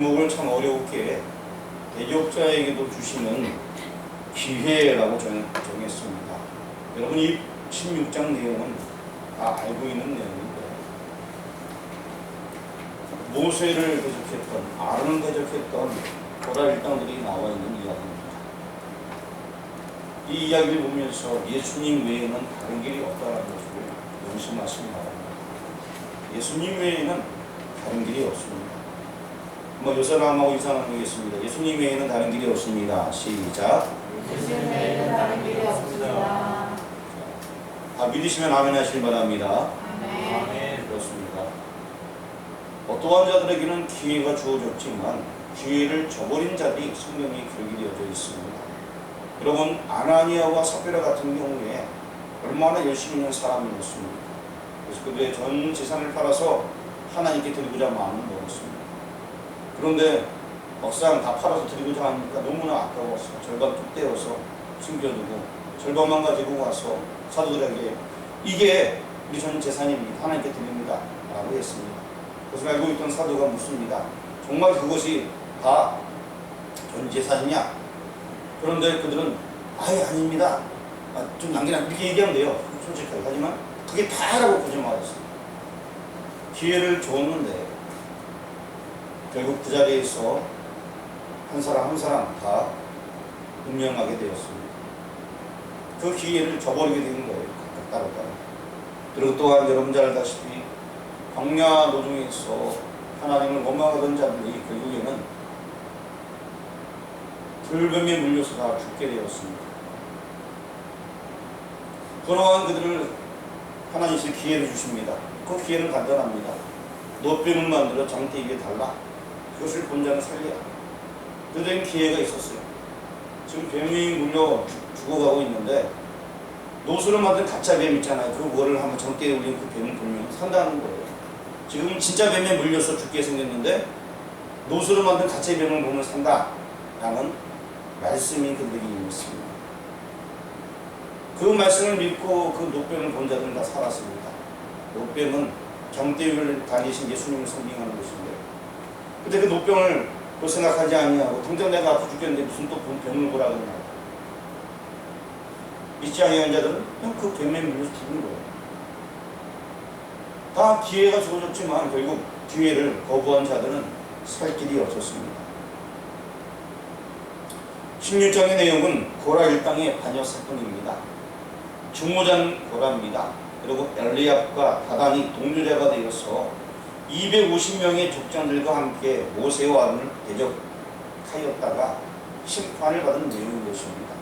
목을 참 어렵게 대적자에게도 주시는 기회라고 정했습니다. 여러분, 이 16장 내용은 다 알고 있는 내용인데, 모세를 대적했던, 아론을 대적했던 고라 일당들이 나와 있는 이야기입니다. 이 이야기를 보면서 예수님 외에는 다른 길이 없다는 것을 명심하시기 바랍니다. 예수님 외에는 다른 길이 없습니다. 요사람하고 인사나누겠습니다. 예수님 외에는 다른 길이 없습니다. 시작. 예수님 외에는 다른 길이 없습니다. 다 믿으시면 아멘 하시기 바랍니다. 아멘. 그렇습니다. 어떠한 자들에게는 기회가 주어졌지만 기회를 저버린 자들이 성경에 기록이 되어져 있습니다. 여러분, 아나니아와 삽비라 같은 경우에 얼마나 열심히 있는 사람이었습니까? 그래서 그들의 전 재산을 팔아서 하나님께 드리고자 마음을 먹었습니다. 그런데 막상 다 팔아서 드리고자 하니까 너무나 아까워서 절반 뚝 떼어서 숨겨두고 절반만 가지고 와서 사도들에게 이게 우리 전 재산입니다. 하나님께 드립니다. 라고 했습니다. 그것을 알고 있던 사도가 묻습니다. 정말 그것이 다 전 재산이냐? 그런데 그들은 아예 아닙니다. 좀 남기나 이렇게 얘기하면 돼요. 솔직하게. 하지만 그게 다라고 거짓말했어요. 기회를 줬는데 결국 그 자리에서 한 사람 한 사람 다 운명하게 되었습니다. 그 기회를 저버리게 되는 거예요. 각각 따로따로. 그리고 또한 여러분 잘 알다시피 광야 노중에서 하나님을 원망하던 자들이 결국에는 불뱀에 물려서 다 죽게 되었습니다. 그러한 그들을 하나님께서 기회를 주십니다. 그 기회는 간단합니다. 노뱀을 만들어 장대 위에 달라. 그것을 본 자는 살리라. 그들에게 기회가 있었어요. 지금 뱀이 물려 죽어가고 있는데 노수로 만든 가짜 뱀 있잖아요. 그 월을 한번 장대에 올린 그 뱀을 보면 산다는 거예요. 지금 진짜 뱀에 물려서 죽게 생겼는데 노수로 만든 가짜 뱀을 보면 산다. 라는 말씀이 그들에게 있습니다. 그 말씀을 믿고 그 노뱀을 본 자들은 다 살았습니다. 노뱀은 장대 위를 다니신 예수님을 상징하는 것인데, 근데 그 노병을 또 생각하지 아니하고 당장 내가 아파 죽겠는데 무슨 또 병을 보라 그러냐. 믿지 아니하는 자들은 그냥 그 뱀에 물려서 죽는 거예요. 다 기회가 주어졌지만 결국 기회를 거부한 자들은 살 길이 없었습니다. 16장의 내용은 고라 일당의 반역 사건입니다. 중모자는 고라입니다. 그리고 엘리압과 다단이 동료자가 되어서 250명의 족장들과 함께 모세와 아론을 대적하였다가 심판을 받은 내용인 것입니다.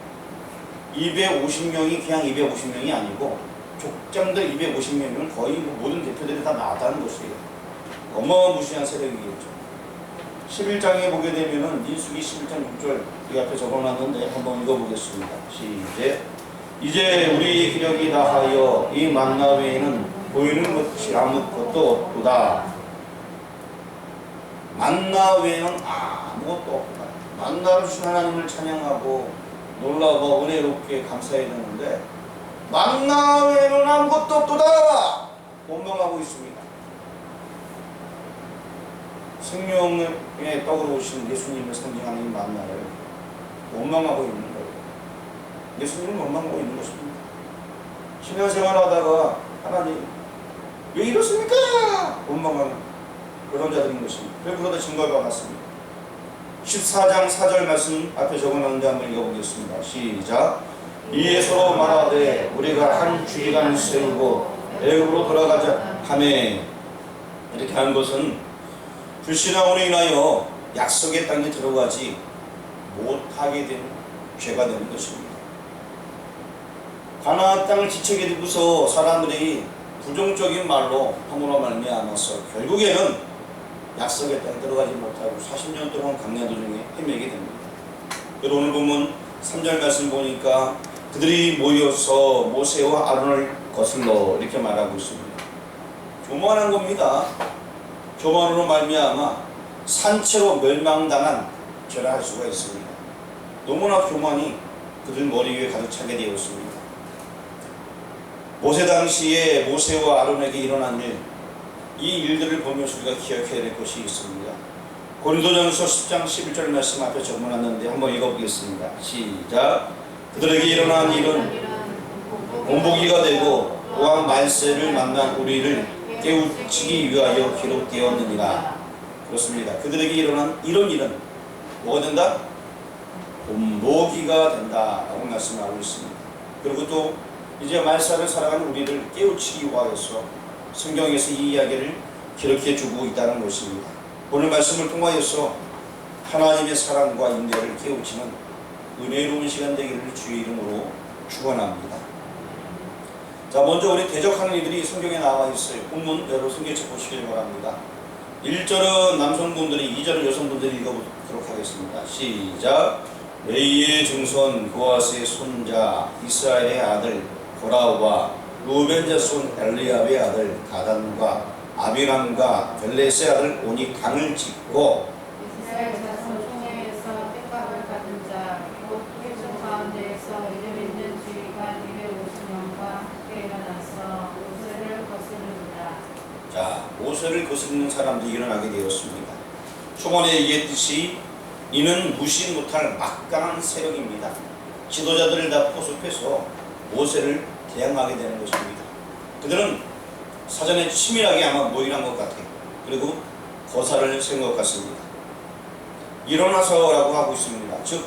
250명이 그냥 250명이 아니고 족장들 250명은 거의 모든 대표들이 다 나왔다는 것이에요. 어마무시한 세력이겠죠. 11장에 보게 되면은 민수기 11장 6절 이 앞에 적어놨는데 한번 읽어보겠습니다. 시작. 이제 우리 기력이 다하여 이 만나 외에는 보이는 것이 아무것도 없도다. 만나 외에는 아무것도 없다. 만나를 주신 하나님을 찬양하고 놀라고 은혜롭게 감사해야 되는데 만나 외에는 아무것도 없도다. 원망하고 있습니다. 생명의 떡으로 오신 예수님을 상징하는 이 만나를 원망하고 있는 거예요. 예수님을 원망하고 있는 것입니다. 신앙생활 하다가 하나님 왜 이렇습니까? 원망하는 그런 자들인 것입니다. 그러다 증거를 받았습니다. 14장 4절 말씀 앞에 적어놨는데 한번 읽어보겠습니다. 시작. 이에 서로 말하되 우리가 한 주기간 세우고 애굽으로 돌아가자 하매. 이렇게 한 것은 불신앙으로 인하여 약속의 땅에 들어가지 못하게 된 죄가 되는 것입니다. 가나안 땅을 지체게 두고서 사람들이 부정적인 말로 함으로 말미암아서 결국에는 약속의 땅에 들어가지 못하고 40년 동안 강야도 중에 헤매게 됩니다. 그리고 오늘 보면 3절 말씀 보니까 그들이 모여서 모세와 아론을 거슬러 이렇게 말하고 있습니다. 교만한 겁니다. 교만으로 말미암아 산채로 멸망당한 죄를 할 수가 있습니다. 너무나 교만이 그들 머리 위에 가득 차게 되었습니다. 모세 당시에 모세와 아론에게 일어난 일, 이 일들을 보면서 우리가 기억해야 될 것이 있습니다. 고린도전서 10장 11절 말씀 앞에 적어놨는데 한번 읽어보겠습니다. 시작. 그들에게 일어난 일은 본보기가 되고 또한 말세를 만난 우리를 깨우치기 위하여 기록되었느니라. 그렇습니다. 그들에게 일어난 이런 일은 뭐가 된다? 본보기가 된다라고 말씀하고 있습니다. 그리고 또 이제 말세를 살아가는 우리를 깨우치기 위하여서 성경에서 이 이야기를 기록해 주고 있다는 것입니다. 오늘 말씀을 통하여서 하나님의 사랑과 인내를 깨우치는 은혜로운 시간 되기를 주의 이름으로 축원합니다. 자, 먼저 우리 대적하는 이들이 성경에 나와 있어요. 본문 여러분 성경책 보시길 바랍니다. 1절은 남성분들이, 2절은 여성분들이 읽어보도록 하겠습니다. 시작. 레이의 증손 고아스의 손자 이스라엘의 아들 고라와 루벤 자손 엘리압의 아들 가단과 아비람과 벨렛의 아들 온이 강을 짓고 이스라엘 자손 총회에서 택각을 받은 자, 곧 회중 가운데에서 이름 있는 주의가 250명과 함께 일어나서 모세를 거스르니라. 자, 모세를 거스르는 사람들이 일어나게 되었습니다. 초반에 얘기했듯이 이는 무시 못할 막강한 세력입니다. 지도자들을 다 포섭해서 모세를 대항하게 되는 것입니다. 그들은 사전에 치밀하게 아마 모의한 것 같아요. 그리고 거사를 세운 것 같습니다. 일어나서라고 하고 있습니다. 즉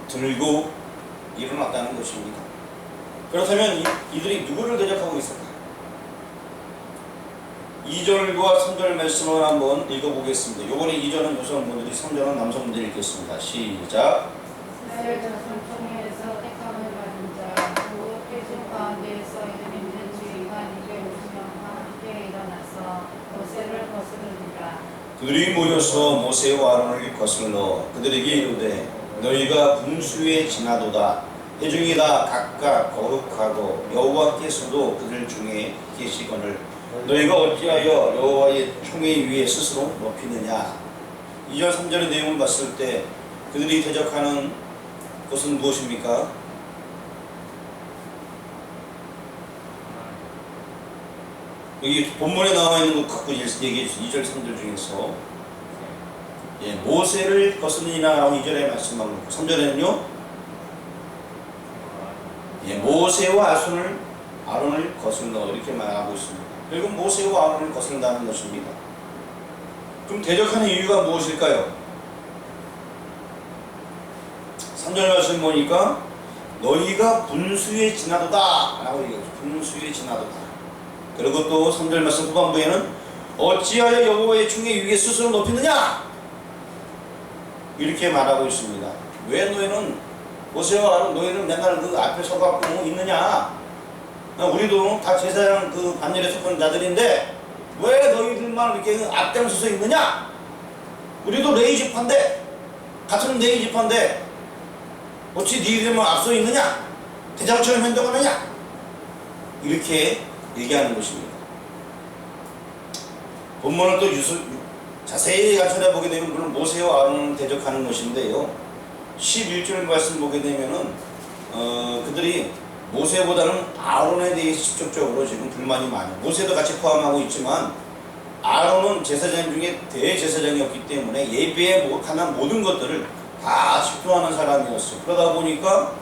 들고 일어났다는 것입니다. 그렇다면 이들이 누구를 대적하고 있을까? 2절과 3절 말씀을 한번 읽어보겠습니다. 요번에 2절은 여성분들이, 3절은 남성분들이 읽겠습니다. 시작. 이스라엘 자손 총회에서 택함을 받은 자, 곧 회중 가운데에서 이름 있는 주의가 250명과 함께 일어나서 모세를 거스르니라. 그들이 모여서 모세와 아론을 거슬러 그들에게 이르되 너희가 분수에 지나도다. 회중이 다 각각 거룩하고 여호와께서도 그들 중에 계시거늘 너희가 어찌하여 여호와의 총회 위에 스스로 높이느냐. 2절 3절의 내용을 봤을 때 그들이 대적하는 것은 무엇입니까? 여기 본문에 나와 있는 것 갖고 얘기해 주세요. 2절 3절 중에서 모세를 거스르니라라고 2절에 말씀하고 있고 3절에는요 모세와 아론을 거슬러 이렇게 말하고 있습니다. 결국 모세와 아론을 거슬른다는 것입니다. 그럼 대적하는 이유가 무엇일까요? 3절 말씀 보니까 너희가 분수에 지나도다 라고 얘기하죠. 분수에 지나도다. 그리고 또 3절 말씀 후반부에는 어찌하여 여호와의 총회 위에 스스로 높이느냐 이렇게 말하고 있습니다. 왜 너희는 모세와 아론 너희는 맨날 그 앞에 서갖고 있느냐? 우리도 다 제사장 그 반열에 속한 자들인데 왜 너희들만 이렇게 앞장서서 있느냐? 우리도 레위 지파인데 같은 레위 지파인데 어찌 너희들만 앞서 있느냐? 대장처럼 행동하느냐? 이렇게 얘기하는 것입니다. 본문을 또 자세히 찾아보게 되면 물론 모세와 아론을 대적하는 것인데요. 11절 말씀 보게 되면은 그들이 모세보다는 아론에 대해 직접적으로 지금 불만이 많아요. 모세도 같이 포함하고 있지만 아론은 제사장 중에 대제사장이었기 때문에 예배에 관한 모든 것들을 다 집도하는 사람이었어요. 그러다 보니까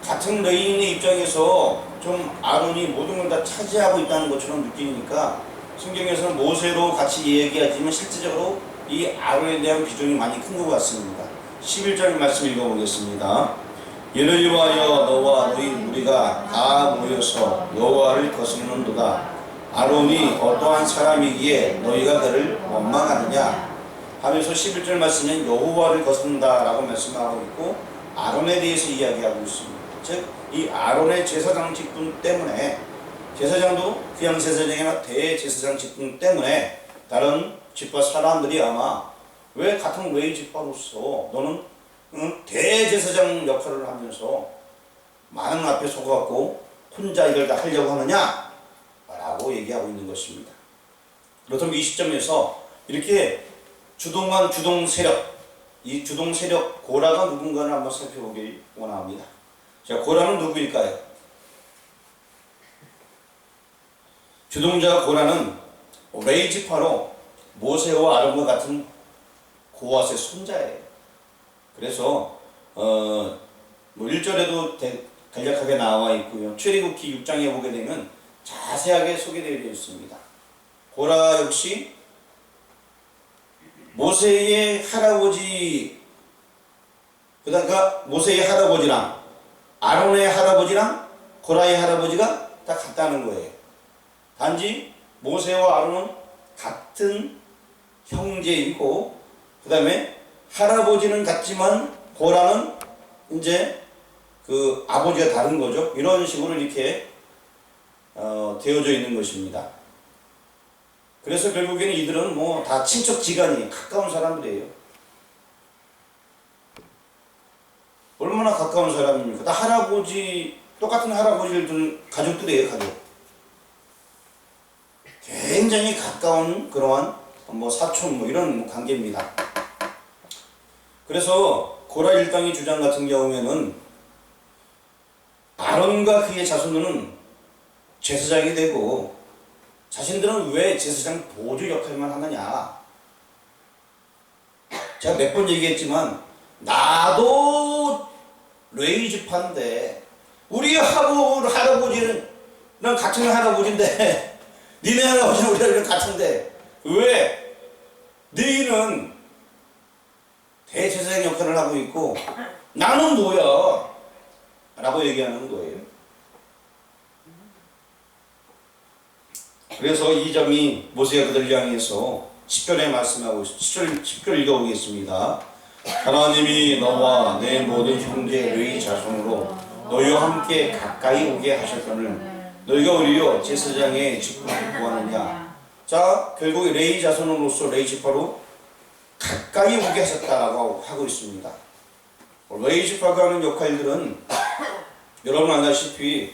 같은 레위인의 입장에서 좀 아론이 모든 걸 다 차지하고 있다는 것처럼 느끼니까 성경에서는 모세로 같이 얘기하지만 실제적으로 이 아론에 대한 비중이 많이 큰 것 같습니다. 11절 말씀 읽어보겠습니다. 이를 위하여 너와 너희 무리가 다 모여서 여호와를 거스르는도다. 아론이 어떠한 사람이기에 너희가 그를 원망하느냐 하면서 11절 말씀은 여호와를 거스른다라고 말씀하고 있고 아론에 대해서 이야기하고 있습니다. 즉 이 아론의 제사장 직분 때문에 제사장도 그냥 제사장이나 대제사장 직분 때문에 다른 지파 사람들이 아마 왜 같은 레위 지파로서 너는 대제사장 역할을 하면서 많은 앞에 서갖고 혼자 이걸 다 하려고 하느냐 라고 얘기하고 있는 것입니다. 그렇다면 이 시점에서 이렇게 주동한 주동 세력, 이 주동 세력 고라가 누군가를 한번 살펴보길 원합니다. 자, 고라는 누구일까요? 주동자 고라는 레위 지파로 모세와 아론과 같은 고핫의 손자예요. 그래서 뭐 1절에도 간략하게 나와 있고요. 출애굽기 6장에 보게 되면 자세하게 소개되어 있습니다. 고라 역시 모세의 할아버지, 그러니까 모세의 할아버지랑 아론의 할아버지랑 고라의 할아버지가 다 같다는 거예요. 단지 모세와 아론은 같은 형제이고, 그 다음에 할아버지는 같지만 고라는 이제 그 아버지가 다른 거죠. 이런 식으로 이렇게 되어져 있는 것입니다. 그래서 결국에는 이들은 뭐 다 친척지간이 가까운 사람들이에요. 얼마나 가까운 사람입니까? 다 할아버지, 똑같은 할아버지를 둔 가족들이에요, 가족. 굉장히 가까운 그러한 뭐 사촌 뭐 이런 관계입니다. 그래서 고라 일당의 주장 같은 경우에는 아론과 그의 자손들은 제사장이 되고 자신들은 왜 제사장 보조 역할만 하느냐. 제가 몇 번 얘기했지만 나도 레위 지파인데 우리 할아버지는 난 같은 할아버지인데 니네 할아버지는 우리랑 같은데 왜 너희는 대제사장 역할을 하고 있고 나는 뭐야? 라고 얘기하는 거예요. 그래서 이 점이 모세가 그들을 향해서 10절에 말씀하고 있습니다. 10절 읽어보겠습니다. 하나님이 너와 내 모든 형제 레위 자손으로 너희와 함께 가까이 오게 하셨거늘 너희가 우리여 제사장의 직분을 구하느냐. 자, 결국 레위 자손으로서 레위 지파로 가까이 오게 하셨다라고 하고 있습니다. 레위 지파가 하는 역할들은 여러분 알다시피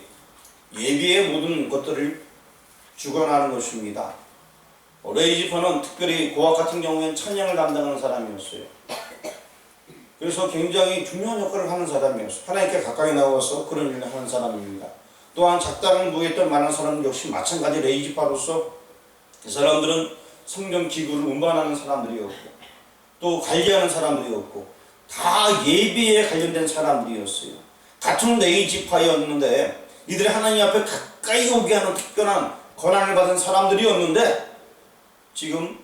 예비의 모든 것들을 주관하는 것입니다. 레위 지파는 특별히 고핫 같은 경우에는 찬양을 담당하는 사람이었어요. 그래서 굉장히 중요한 역할을 하는 사람이었어요. 하나님께 가까이 나와서 그런 일을 하는 사람입니다. 또한 작당을 무했던 많은 사람 역시 마찬가지 레위 지파로서 그 사람들은 성경 기구를 운반하는 사람들이었고 또 관리하는 사람들이었고 다 예비에 관련된 사람들이었어요. 같은 레위 지파였는데 이들이 하나님 앞에 가까이 오게 하는 특별한 권한을 받은 사람들이었는데 지금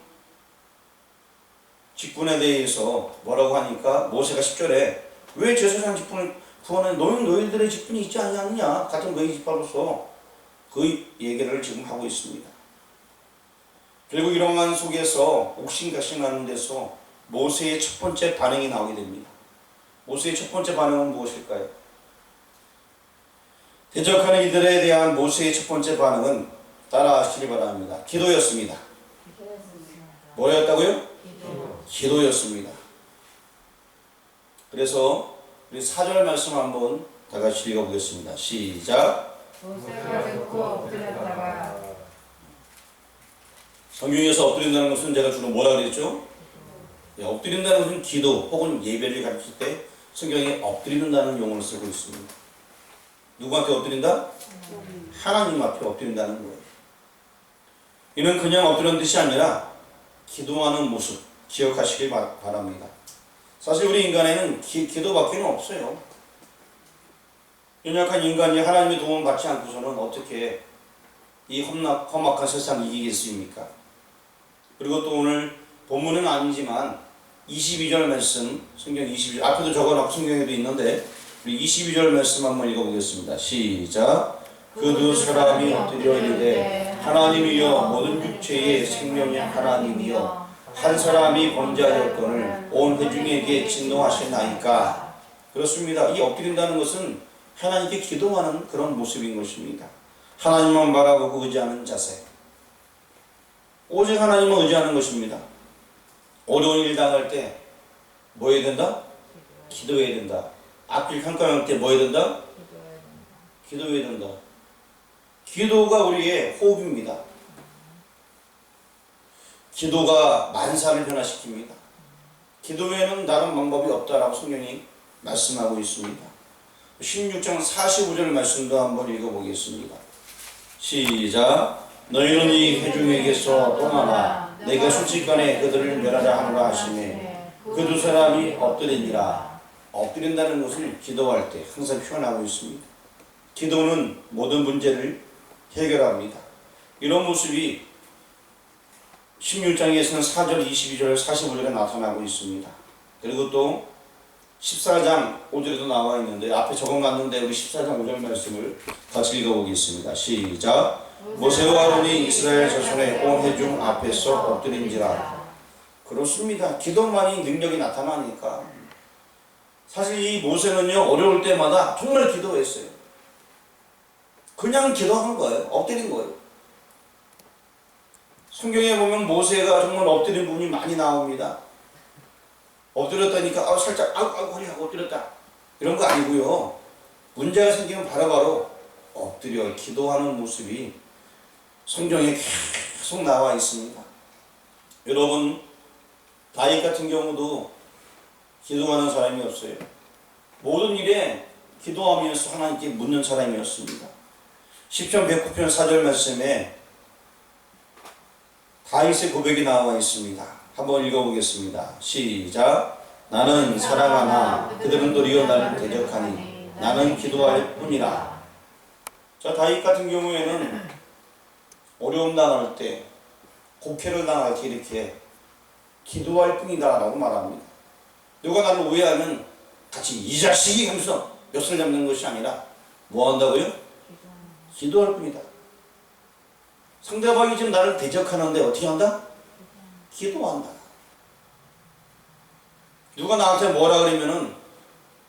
직분에 대해서 뭐라고 하니까 모세가 10절에 왜 제사장 직분을 구하는 너희들의 직분이 있지 않느냐 같은 레위 지파로서 그 얘기를 지금 하고 있습니다. 결국 이러한 속에서 옥신각신하는 데서 모세의 첫 번째 반응이 나오게 됩니다. 모세의 첫 번째 반응은 무엇일까요? 대적하는 이들에 대한 모세의 첫 번째 반응은 따라하시기 바랍니다. 기도였습니다. 뭐였다고요? 기도였습니다. 그래서 우리 4절 말씀 한번 다 같이 읽어보겠습니다. 시작. 모세가 듣고 엎드렸다가 성경에서 엎드린다는 것은 제가 주로 뭐라 그랬죠? 엎드린다는 것은 기도 혹은 예배를 가르칠 때 성경에 엎드린다는 용어를 쓰고 있습니다. 누구한테 엎드린다? 하나님 앞에 엎드린다는 거예요. 이는 그냥 엎드리는 뜻이 아니라 기도하는 모습 기억하시길 바랍니다. 사실 우리 인간에는 기도밖에는 없어요. 연약한 인간이 하나님의 도움을 받지 않고서는 어떻게 이 험악한 세상을 이기겠습니까? 그리고 또 오늘 본문은 아니지만 22절 말씀, 성경 22절 앞에도 적어놓고 성경에도 있는데 우리 22절 말씀 한번 읽어보겠습니다. 시작. 그 두 사람이 엎드려 이르되 하나님이여 모든 육체의 생명의 하나님이여 한 사람이 범죄하였거늘 온 회중에게 진노하시나이까. 그렇습니다. 이 엎드린다는 것은 하나님께 기도하는 그런 모습인 것입니다. 하나님만 바라보고 의지하는 자세, 오직 하나님만 의지하는 것입니다. 어려운 일 당할 때 뭐 해야 된다? 기도해야 된다. 앞길 깜깜할 때 뭐 해야 된다? 기도해야 된다. 기도가 우리의 호흡입니다. 기도가 만사를 변화시킵니다. 기도 외에는 다른 방법이 없다라고 성경이 말씀하고 있습니다. 16장 45절 말씀도 한번 읽어보겠습니다. 시작. 너희는 이 회중에게서 떠나라. 내가 순식간에 그들을 멸하라 하노라 하시매 그 두 사람이 엎드리니라. 엎드린다는 것을 기도할 때 항상 표현하고 있습니다. 기도는 모든 문제를 해결합니다. 이런 모습이 16장에서는 4절, 22절, 45절에 나타나고 있습니다. 그리고 또 14장 5절에도 나와 있는데 앞에 적어놨는데 우리 14장 5절 말씀을 같이 읽어보겠습니다. 시작. 모세와 아론이 이스라엘 자손의 온 회중 앞에서 엎드린지라. 그렇습니다. 기도만이 능력이 나타나니까. 사실 이 모세는요, 어려울 때마다 정말 기도했어요. 그냥 기도한 거예요. 엎드린 거예요. 성경에 보면 모세가 정말 엎드린 부분이 많이 나옵니다. 엎드렸다니까 살짝 아이고 허리 하고 엎드렸다 이런 거 아니고요. 문제가 생기면 바로바로 엎드려 기도하는 모습이 성경에 계속 나와 있습니다. 여러분, 다윗 같은 경우도 기도하는 사람이었어요. 모든 일에 기도하면서 하나님께 묻는 사람이었습니다. 시편 109편 4절 말씀에 다윗의 고백이 나와 있습니다. 한번 읽어보겠습니다. 시작. 나는 사랑하나 그들은 도리어 나를 대적하니 나는 기도할 뿐이라. 자, 다윗 같은 경우에는 어려움 당할 때, 곡해를 당할 때 이렇게 기도할 뿐이다 라고 말합니다. 누가 나를 오해하면 같이 이 자식이 하면서 멱살 잡는 것이 아니라 뭐 한다고요? 기도할 뿐이다. 상대방이 지금 나를 대적하는데 어떻게 한다? 기도한다. 누가 나한테 뭐라 그러면은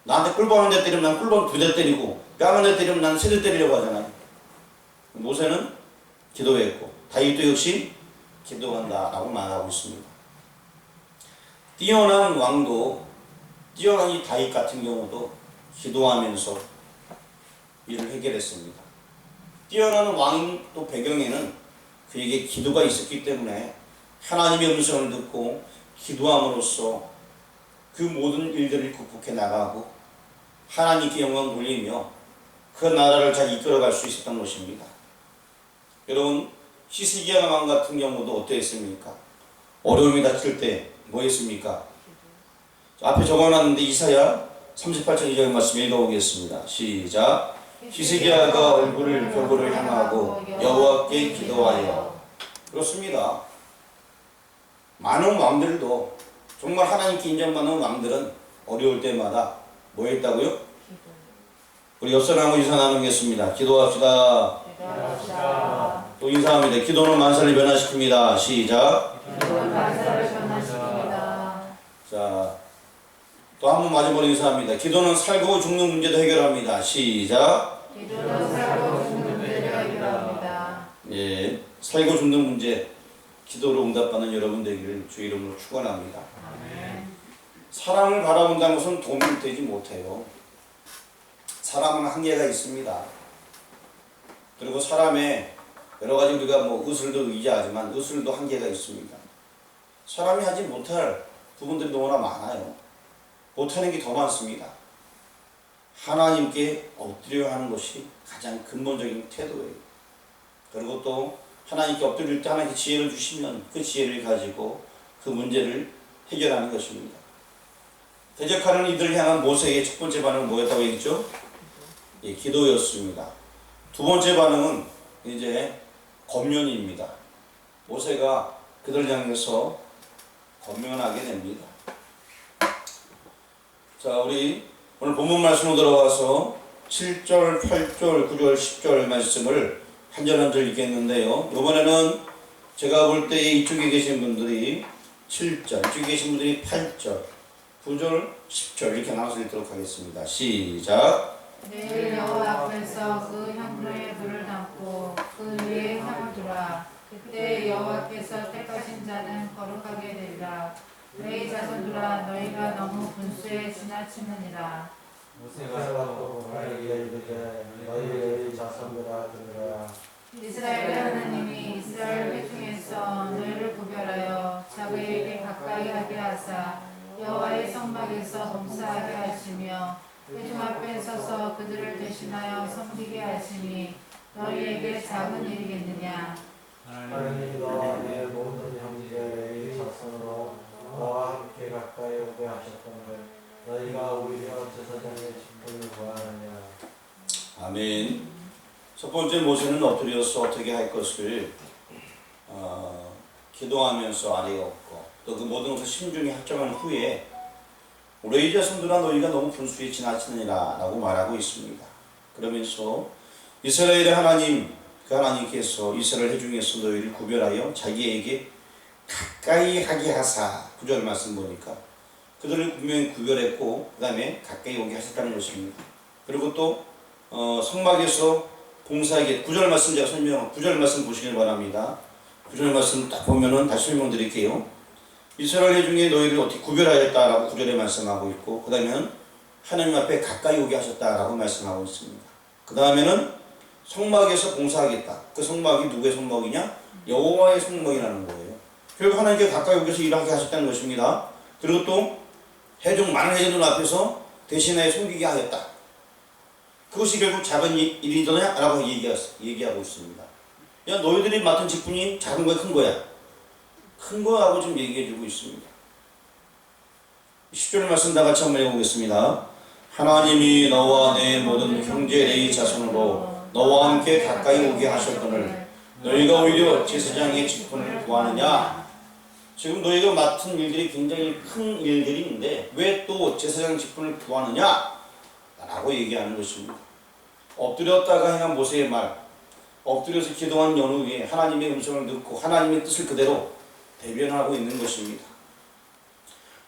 나한테 꿀밤 한 대 때리면 난 꿀밤 2대 때리고 뺨 한 대 때리면 난 3대 때리려고 하잖아요. 모세는 기도했고 다윗도 역시 기도한다 라고 말하고 있습니다. 뛰어난 왕도, 뛰어난 이 다윗 같은 경우도 기도하면서 일을 해결했습니다. 뛰어난 왕인 또 배경에는 그에게 기도가 있었기 때문에 하나님의 음성을 듣고 기도함으로써 그 모든 일들을 극복해 나가고 하나님께 영광 돌리며 그 나라를 잘 이끌어갈 수 있었던 것입니다. 여러분, 히스기야 왕 같은 경우도 어땠습니까? 어려움이 닥칠 때 뭐 했습니까? 앞에 적어놨는데 이사야 38장 2절 말씀 읽어보겠습니다. 시작. 히스기야가 얼굴을 벽으로 향하고 여호와께 기도하여. 그렇습니다. 많은 왕들도, 정말 하나님께 인정받는 왕들은 어려울 때마다 뭐 했다고요? 우리 옆서 나누고 인사 나누겠습니다. 기도합시다. 또 인사합니다. 기도는 만사를 변화시킵니다. 시작. 기도는 만사를 변화시킵니다. 자, 또 한 번 마지막으로 인사합니다. 기도는 살고 죽는 문제도 해결합니다. 시작. 기도는 살고 죽는 문제를 해결합니다. 예, 살고 죽는 문제, 기도로 응답받는 여러분 되기를 주 이름으로 축원합니다. 아멘. 사람을 바라본다는 것은 도움이 되지 못해요. 사람은 한계가 있습니다. 그리고 사람의 여러 가지 우리가 뭐 의술도 의지하지만 의술도 한계가 있습니다. 사람이 하지 못할 부분들이 너무나 많아요. 못하는 게 더 많습니다. 하나님께 엎드려 하는 것이 가장 근본적인 태도예요. 그리고 또 하나님께 엎드릴 때 하나님께 지혜를 주시면 그 지혜를 가지고 그 문제를 해결하는 것입니다. 대적하는 이들을 향한 모세의 첫 번째 반응은 뭐였다고 했죠? 예, 기도였습니다. 두 번째 반응은 이제 권면입니다. 모세가 그들을 향해서 권면하게 됩니다. 자, 우리 오늘 본문 말씀으로 들어가서 7절, 8절, 9절, 10절 말씀을 한 절 한 절 읽겠는데요. 이번에는 제가 볼 때 이쪽에 계신 분들이 7절, 이쪽에 계신 분들이 8절, 9절, 10절 이렇게 나눠서 읽도록 하겠습니다. 시작. 내일 여호와 앞에서 그 향로에 불을 담고 그 위에 향을 두라. 그때 여호와께서 택하신 자는 거룩하게 되리라. 너희 자손들아, 너희가 너무 분수에 지나치느니라. 모세가 또 너희에게 이르되 너희 자손들아 들으라. 이스라엘의 하나님이 이스라엘 회중에서 너희를 구별하여 자기에게 가까이 하게 하사 여호와의 성막에서 봉사하게 하시며 회중 앞에 서서 그들을 대신하여 섬기게 하시니 너희에게 작은 일이겠느냐. 하나님이 너와 내 모든 형제의 자손으로 너와 함께 가까이 오게 하셨던걸 너희가 오히려 제사장의 직분을 구하느냐. 아멘. 첫 번째 모세는 엎드려서 어떻게 할 것을 기도하면서 아래가 없고 또 그 모든 것을 신중히 확정한 후에 레위 자손들아 너희가 너무 분수에 지나치느니라 라고 말하고 있습니다. 그러면서 이스라엘의 하나님 그 하나님께서 이스라엘 회중에서 너희를 구별하여 자기에게 가까이 하게 하사 9절 말씀 보니까 그들을 분명히 구별했고 그 다음에 가까이 오게 하셨다는 것입니다. 그리고 또 성막에서 봉사하게 9절 말씀 제가 9절 말씀 보시길 바랍니다. 9절 말씀 딱 보면은 다시 설명드릴게요. 이스라엘 회중에 너희를 어떻게 구별하였다라고 9절에 말씀하고 있고 그 다음에는 하나님 앞에 가까이 오게 하셨다라고 말씀하고 있습니다. 그 다음에는 성막에서 봉사하겠다. 그 성막이 누구의 성막이냐? 여호와의 성막이라는 거예요. 결국 하나님께 가까이 오게 해서 일하게 하셨다는 것입니다. 그리고 또 많은 회중들 앞에서 대신하여 섬기게 하였다. 그것이 결국 작은 일이더냐? 라고 얘기하고 있습니다. 야, 너희들이 맡은 직분이 작은 거야, 큰 거야? 큰 거라고 좀 얘기해주고 있습니다. 10절 말씀 다 같이 한번 읽어보겠습니다. 하나님이 너와 내 모든 형제 레위 자손으로 너와 함께 가까이 오게 하셨거늘 너희가 오히려 제사장의 직분을 구하느냐? 지금 너희가 맡은 일들이 굉장히 큰 일들인데 왜 또 제사장 직분을 구하느냐? 라고 얘기하는 것입니다. 엎드렸다가 행한 모세의 말, 엎드려서 기도한 연후에 하나님의 음성을 듣고 하나님의 뜻을 그대로 대변하고 있는 것입니다.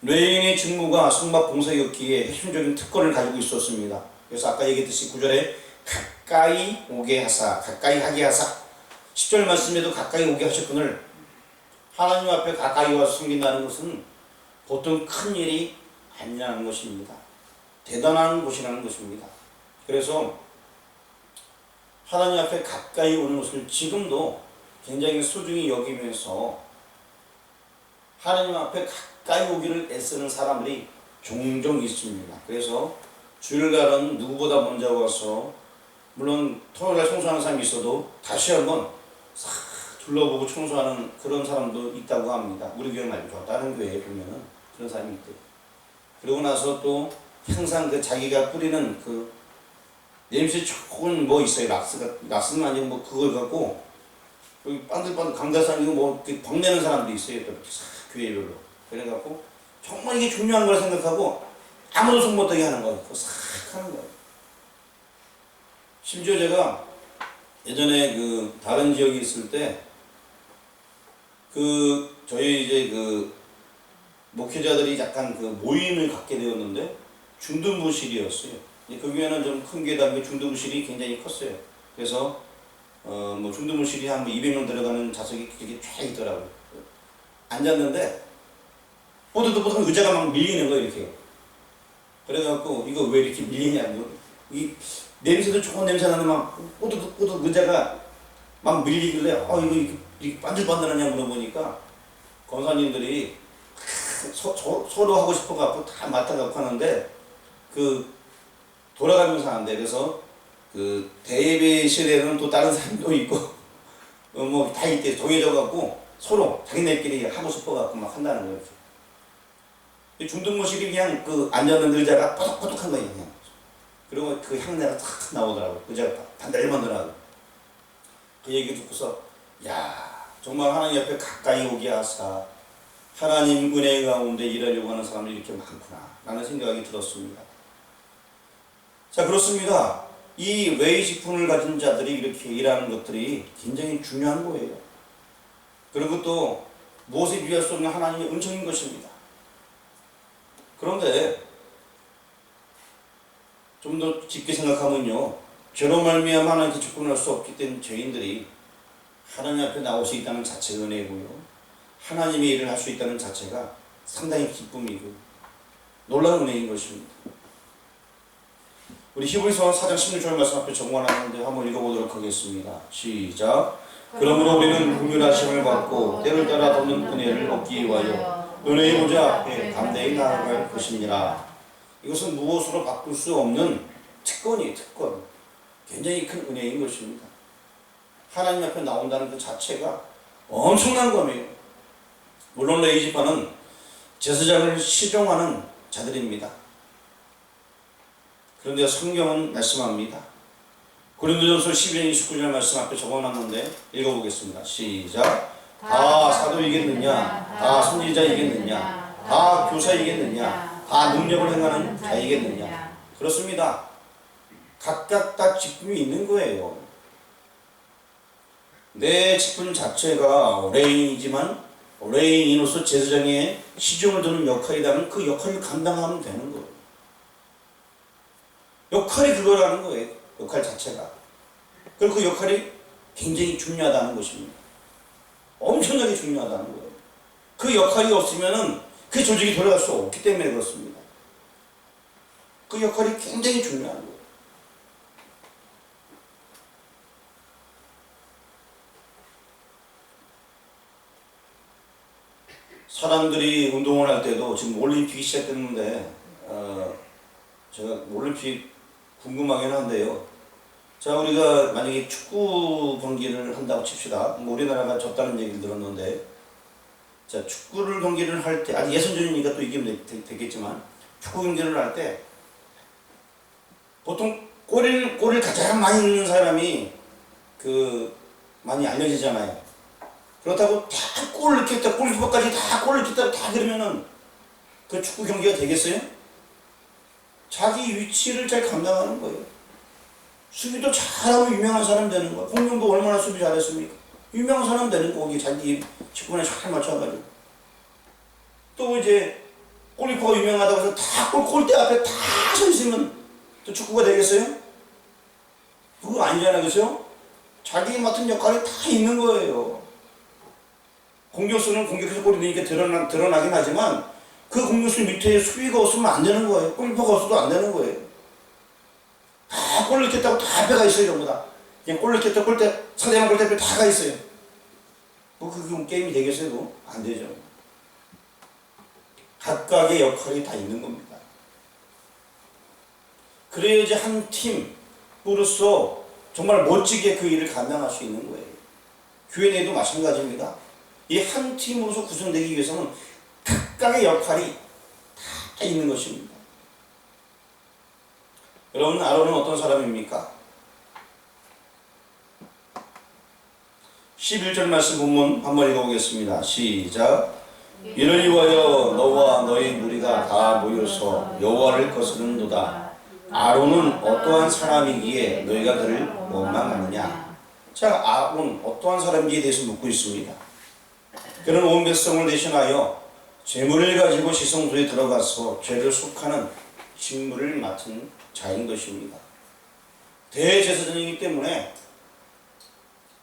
레위인의 직무가 성막 봉사였기에 핵심적인 특권을 가지고 있었습니다. 그래서 아까 얘기했듯이 9절에 가까이 오게 하사, 가까이 하게 하사 10절 말씀에도 가까이 오게 하셨거늘 하나님 앞에 가까이 와서 섬긴다는 것은 보통 큰 일이 아니라는 것입니다. 대단한 것이라는 것입니다. 그래서 하나님 앞에 가까이 오는 것을 지금도 굉장히 소중히 여기면서 하나님 앞에 가까이 오기를 애쓰는 사람들이 종종 있습니다. 그래서 주일날은 누구보다 먼저 와서 물론 토요일날 청소하는 사람이 있어도 다시 한번 싹 둘러보고 청소하는 그런 사람도 있다고 합니다. 우리 교회 말고 다른 교회에 보면은 그런 사람이 있대요. 그러고 나서 또 항상 그 자기가 뿌리는 그 냄새 좋은 뭐 있어요. 락스는 아니고 뭐 그걸 갖고 여기 반들반들 강다산이고 뭐 광내는 사람도 있어요. 또 교회별로. 그래갖고 정말 이게 중요한 걸 생각하고 아무도 손 못하게 하는 거예요. 그거 싹 하는 거예요. 심지어 제가 예전에 그 다른 지역에 있을 때 그 저희 이제 그 목회자들이 약간 그 모임을 갖게 되었는데 중등부실이었어요. 그 교회는 좀 큰 교회다 보니 중등부실이 굉장히 컸어요. 그래서 뭐 중등부실이 한 200명 들어가는 좌석이 그렇게 쫙 있더라고요. 앉았는데 뽀득뽀득 의자가 막 밀리는 거예요, 이렇게. 그래갖고 이거 왜 이렇게 밀리냐고. 이 냄새도 좋은 냄새 나는 막 뽀득뽀득 의자가 막 밀리길래 이거 이렇게 반들반들하냐 물어보니까 권사님들이 서로 하고 싶어갖고 다 맡아갖고 하는데 그 돌아가면서 하는데 그래서 그 대회실에는 또 다른 사람도 있고 뭐 다 있대 정해져갖고 서로 자기네끼리 하고 싶어갖고 막 한다는 거예요. 중등부실이 그냥 그 앉았는 의자가 뽀득뽀득한 거예요 그냥. 그리고 그 향내가 탁 나오더라고요. 의자가 반들반들하고. 그 얘기 듣고서 야 정말 하나님 옆에 가까이 오게 하사 하나님 은혜 가운데 일하려고 하는 사람들이 이렇게 많구나 라는 생각이 들었습니다. 자 그렇습니다. 이 레위 직분을 가진 자들이 이렇게 일하는 것들이 굉장히 중요한 거예요. 그리고 또 무엇에 비할 수 없는 하나님의 은총인 것입니다. 그런데 좀 더 깊게 생각하면요. 죄로 말미암아 하나님께 접근할 수 없기 때문에 죄인들이 하나님 앞에 나올 수 있다는 자체가 은혜고요. 하나님의 일을 할 수 있다는 자체가 상당히 기쁨이고 놀라운 은혜인 것입니다. 우리 히브리서 4장 16절 말씀 앞에 정관하는데 한번 읽어보도록 하겠습니다. 시작. 그러므로 우리는 긍휼하심을 받고 때를 따라 돕는 은혜를 얻기 위하여 은혜의 보좌 앞에 담대히 나아갈 것입니다. 이것은 무엇으로 바꿀 수 없는 특권이에요. 특권. 굉장히 큰 은혜인 것입니다. 하나님 앞에 나온다는 그 자체가 엄청난 겁니다. 물론 레위 지파는 제사장을 시종하는 자들입니다. 그런데 성경은 말씀합니다. 고린도전서 12장 29절 말씀 앞에 적어놨는데 읽어보겠습니다. 시작. 다 사도이겠느냐? 다 선지자이겠느냐? 다 교사이겠느냐? 다 능력을 행하는 자이겠느냐? 그렇습니다. 각각 다 직분이 있는 거예요. 내 직분 자체가 레인이지만 레인으로서 제사장의 시중을 두는 역할이라면 그 역할을 감당하면 되는 거예요. 역할이 그거라는 거예요. 역할 자체가. 그리고 그 역할이 굉장히 중요하다는 것입니다. 엄청나게 중요하다는 거예요. 그 역할이 없으면 그 조직이 돌아갈 수 없기 때문에 그렇습니다. 그 역할이 굉장히 중요한 거예요. 사람들이 운동을 할 때도 지금 올림픽이 시작됐는데 제가 올림픽 궁금하긴 한데요. 자, 우리가 만약에 축구 경기를 한다고 칩시다. 우리나라가 졌다는 얘기를 들었는데, 자, 축구를 경기를 할 때, 아직 예선전이니까 또 이기면 되겠지만, 축구 경기를 할 때, 보통 골을 가장 많이 넣는 사람이 많이 알려지잖아요. 그렇다고 다 골을 넣겠다, 골키퍼까지 다 골을 넣겠다, 다 그러면은 그 축구 경기가 되겠어요? 자기 위치를 잘 감당하는 거예요. 수비도 잘하면 유명한 사람 되는 거야. 홍명보 얼마나 수비 잘했습니까? 유명한 사람 되는 거기 자기 직분에 잘 맞춰가지고. 또 이제 골키퍼가 유명하다고 해서 다 골대 앞에 다 서 있으면 또 축구가 되겠어요? 그거 아니잖아요, 그죠? 자기 맡은 역할이 다 있는 거예요. 공격수는 공격해서 골이 넣으니까 드러나긴 하지만 그 공격수 밑에 수비가 없으면 안 되는 거예요. 골키퍼가 없어도 안 되는 거예요. 다 골 넣겠다고 다 앞에 있어요, 전부 다. 그냥 골 넣겠다, 상대방 골대 앞에 다 가 있어요. 그게 게임이 되겠어요? 그거? 안 되죠. 각각의 역할이 다 있는 겁니다. 그래야지 한 팀으로서 정말 멋지게 그 일을 감당할 수 있는 거예요. 교회 내에도 마찬가지입니다. 이 한 팀으로서 구성되기 위해서는 각각의 역할이 다 있는 것입니다. 여러분, 아론은 어떤 사람입니까? 11절 말씀 본문 한번 읽어보겠습니다. 시작. 이를 위하여 너와 너희 무리가 다 모여서 여호와를 거스르는도다. 아론은 어떠한 사람이기에 너희가 그를 원망하느냐? 자, 아론 어떠한 사람인지에 대해서 묻고 있습니다. 그는 온 백성을 대신하여 제물을 가지고 지성소에 들어가서 죄를 속하는 직무를 맡은 자인 것입니다. 대제사장이기 때문에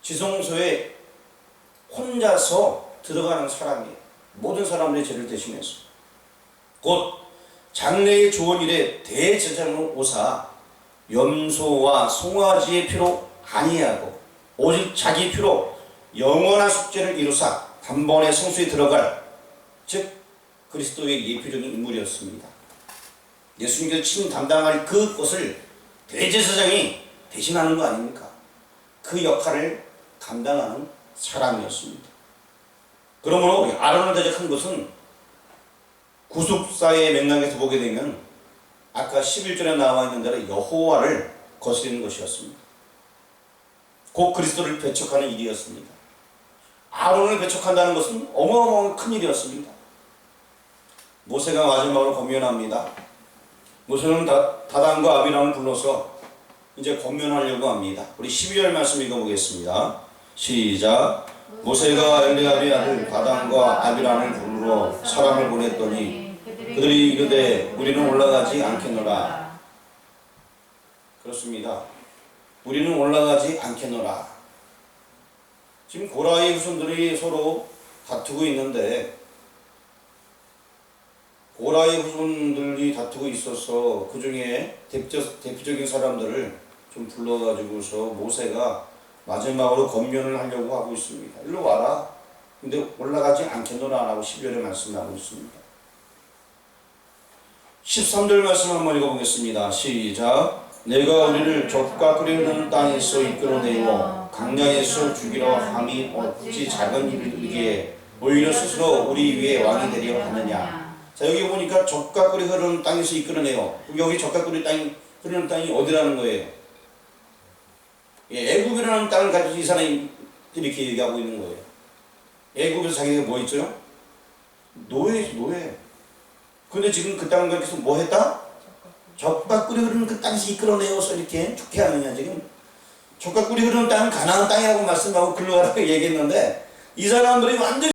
지성소에 혼자서 들어가는 사람이에요. 모든 사람들의 죄를 대신해서. 곧 장래의 좋은 일에 대제사장으로 오사 염소와 송아지의 피로 아니하고 오직 자기 피로 영원한 속죄를 이루사 단번에 성소에 들어갈, 즉 그리스도의 예표적인 인물이었습니다. 예수님께서 친 담당할 그것을 대제사장이 대신하는 거 아닙니까? 그 역할을 감당하는 사람이었습니다. 그러므로 아론을 대적한 것은 구속사의 맥락에서 보게 되면 아까 11절에 나와 있는 대로 여호와를 거스리는 것이었습니다. 곧 그리스도를 배척하는 일이었습니다. 아론을 배척한다는 것은 어마어마한 큰 일이었습니다. 모세가 마지막으로 권면합니다. 모세는 다단과 아비람을 불러서 이제 권면하려고 합니다. 우리 12절 말씀 읽어보겠습니다. 시작. 모세가 엘리압의 아들 다단과 아비람을 부르러 사람을 보냈더니 그들이 이르되 우리는 올라가지 않겠노라. 그렇습니다. 우리는 올라가지 않겠노라. 지금 고라의 후손들이 서로 다투고 있는데, 고라의 후손들이 다투고 있어서 그 중에 대표적인 사람들을 좀 불러가지고서 모세가 마지막으로 권면을 하려고 하고 있습니다. 일로 와라. 근데 올라가지 않겠노라 라고 12절에 말씀하고 있습니다. 13절 말씀 한번 읽어보겠습니다. 시작. 내가 우리를 젖과 끓이는 땅에서 이끌어내고 강야에서 죽이러 함이 어찌 작은 일이기에 오히려 스스로 우리 위에 왕이 되려 하느냐. 자, 여기 보니까 젖과 꿀이 흐르는 땅에서 이끌어내요. 그럼 여기 젖과 꿀이 흐르는 땅이 어디라는 거예요? 예, 애굽이라는 땅을 가지고 이 사람이 이렇게 얘기하고 있는 거예요. 애굽에서 자기가 뭐 있죠? 노예지, 노예. 근데 지금 그 땅을 가지고 뭐 했다? 젖과 꿀이 흐르는 그 땅에서 이끌어내어서 이렇게 죽게 하느냐, 지금. 젖과 꿀이 흐르는 땅은 가나안 땅이라고 말씀하고 글로 가라고 얘기했는데, 이 사람들이 완전히